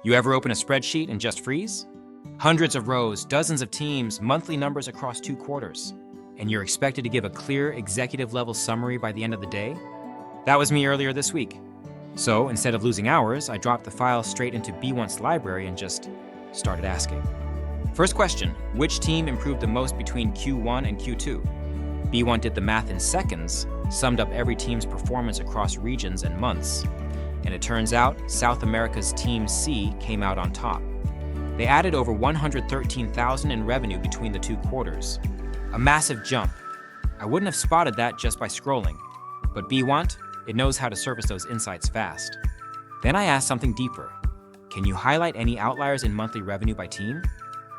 You ever open a spreadsheet and just freeze? Hundreds of rows, dozens of teams, monthly numbers across 2 quarters. And you're expected to give a clear executive-level summary by the end of the day? That was me earlier this week. So instead of losing hours, I dropped the file straight into Beewant's library and just started asking. First question, which team improved the most between Q1 and Q2? Beewant did the math in seconds, summed up every team's performance across regions and months. And it turns out South America's Team C came out on top. They added over $113,000 in revenue between the 2 quarters. A massive jump. I wouldn't have spotted that just by scrolling. But Beewant, it knows how to surface those insights fast. Then I asked something deeper. Can you highlight any outliers in monthly revenue by team?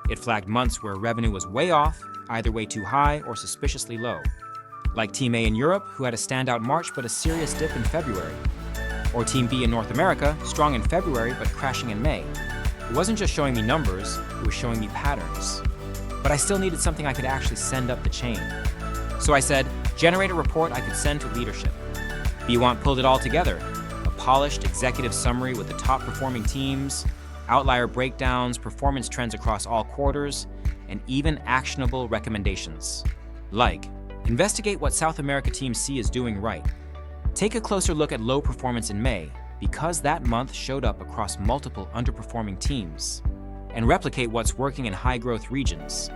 It flagged months where revenue was way off, either way too high or suspiciously low. Like Team A in Europe, who had a standout March but a serious dip in February. Or Team B in North America, strong in February but crashing in May. It wasn't just showing me numbers, it was showing me patterns. But I still needed something I could actually send up the chain. So I said, generate a report I could send to leadership. Beewant pulled it all together. A polished executive summary with the top performing teams, outlier breakdowns, performance trends across all quarters, and even actionable recommendations. Like, investigate what South America Team C is doing right. Take a closer look at low performance in May, because that month showed up across multiple underperforming teams. And replicate what's working in high-growth regions.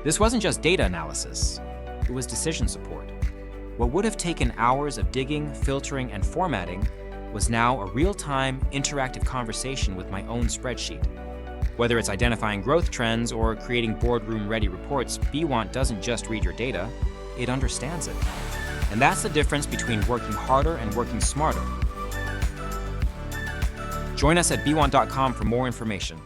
This wasn't just data analysis, it was decision support. What would have taken hours of digging, filtering, and formatting was now a real-time, interactive conversation with my own spreadsheet. Whether it's identifying growth trends or creating boardroom-ready reports, Beewant doesn't just read your data, it understands it. And that's the difference between working harder and working smarter. Join us at Beewant.com for more information.